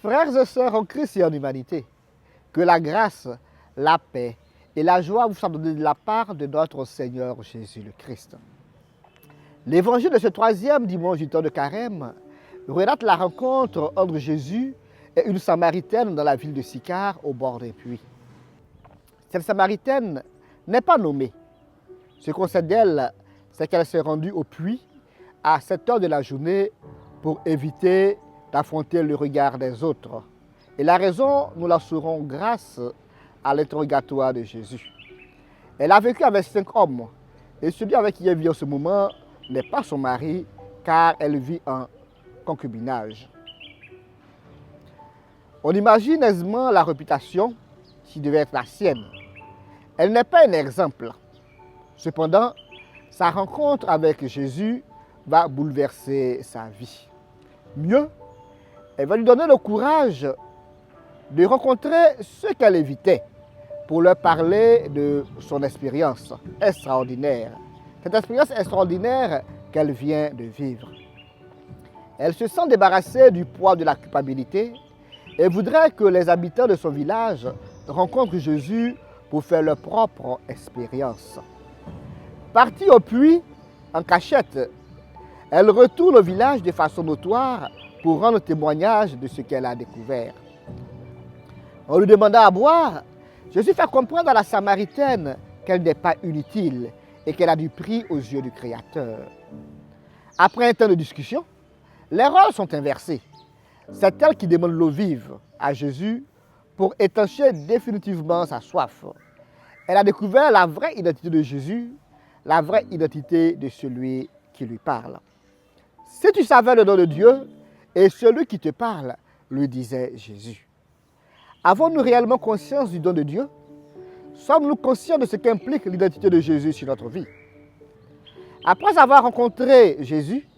Frères et sœurs en Christ et en humanité, que la grâce, la paix et la joie vous soient données de la part de notre Seigneur Jésus le Christ. L'évangile de ce troisième dimanche du temps de Carême relate la rencontre entre Jésus et une Samaritaine dans la ville de Sychar au bord d'un puits. Cette Samaritaine n'est pas nommée. Ce qu'on sait d'elle, c'est qu'elle s'est rendue au puits à 7 heures de la journée pour éviter d'affronter le regard des autres. Et la raison, nous la saurons grâce à l'interrogatoire de Jésus. Elle a vécu avec 5 hommes et celui avec qui elle vit en ce moment n'est pas son mari car elle vit en concubinage. On imagine aisément la réputation qui devait être la sienne. Elle n'est pas un exemple. Cependant, sa rencontre avec Jésus va bouleverser sa vie. Mieux, elle va lui donner le courage de rencontrer ceux qu'elle évitait pour leur parler de son expérience extraordinaire. Cette expérience extraordinaire qu'elle vient de vivre. Elle se sent débarrassée du poids de la culpabilité et voudrait que les habitants de son village rencontrent Jésus pour faire leur propre expérience. Partie au puits, en cachette, elle retourne au village de façon notoire pour rendre témoignage de ce qu'elle a découvert. En lui demandant à boire, Jésus fait comprendre à la Samaritaine qu'elle n'est pas inutile et qu'elle a du prix aux yeux du Créateur. Après un temps de discussion, les rôles sont inversés. C'est elle qui demande l'eau vive à Jésus pour étancher définitivement sa soif. Elle a découvert la vraie identité de Jésus, la vraie identité de celui qui lui parle. Si tu savais le don de Dieu et celui qui te parle, lui disait Jésus. Avons-nous réellement conscience du don de Dieu? Sommes-nous conscients de ce qu'implique l'identité de Jésus sur notre vie? Après avoir rencontré Jésus,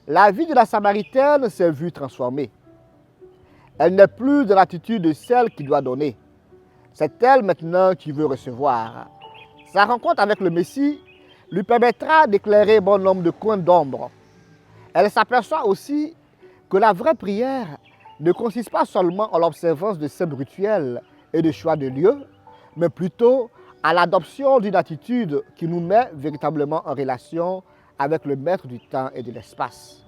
la vie de la Samaritaine s'est vue transformée. Elle n'est plus dans l'attitude de celle qui doit donner. C'est elle maintenant qui veut recevoir. Sa rencontre avec le Messie lui permettra d'éclairer bon nombre de coins d'ombre. Elle s'aperçoit aussi que la vraie prière ne consiste pas seulement en l'observance de scènes rituelles et de choix de lieux, mais plutôt à l'adoption d'une attitude qui nous met véritablement en relation avec le maître du temps et de l'espace.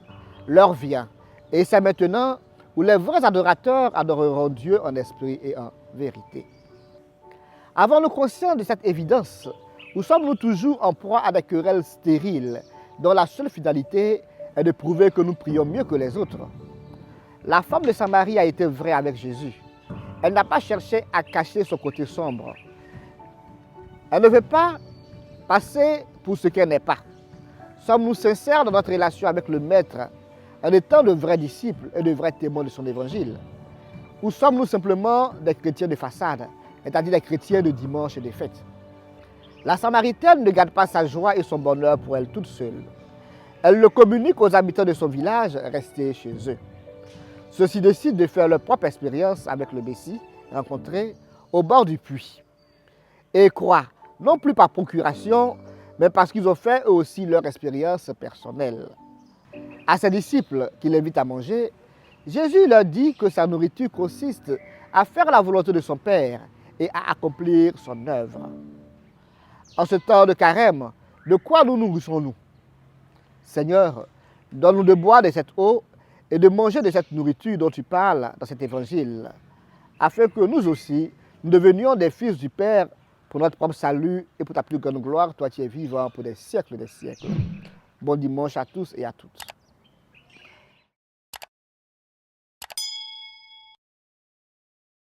L'heure vient, et c'est maintenant où les vrais adorateurs adoreront Dieu en esprit et en vérité. Avons-nous conscience de cette évidence, ou sommes-nous toujours en proie à des querelles stériles, dont la seule finalité est de prouver que nous prions mieux que les autres? La femme de Samarie a été vraie avec Jésus. Elle n'a pas cherché à cacher son côté sombre. Elle ne veut pas passer pour ce qu'elle n'est pas. Sommes-nous sincères dans notre relation avec le Maître en étant de vrais disciples et de vrais témoins de son évangile? Ou sommes-nous simplement des chrétiens de façade, c'est-à-dire des chrétiens de dimanche et de fête? La Samaritaine ne garde pas sa joie et son bonheur pour elle toute seule. Elle le communique aux habitants de son village restés chez eux. Ceux-ci décident de faire leur propre expérience avec le Messie rencontré au bord du puits. Et croient, non plus par procuration, mais parce qu'ils ont fait eux aussi leur expérience personnelle. À ses disciples qu'il invite à manger, Jésus leur dit que sa nourriture consiste à faire la volonté de son Père et à accomplir son œuvre. En ce temps de carême, de quoi nous nourrissons-nous? Seigneur, donne-nous de boire de cette eau et de manger de cette nourriture dont tu parles dans cet évangile, afin que nous aussi, nous devenions des fils du Père pour notre propre salut et pour ta plus grande gloire, toi qui es vivant pour des siècles des siècles. Bon dimanche à tous et à toutes.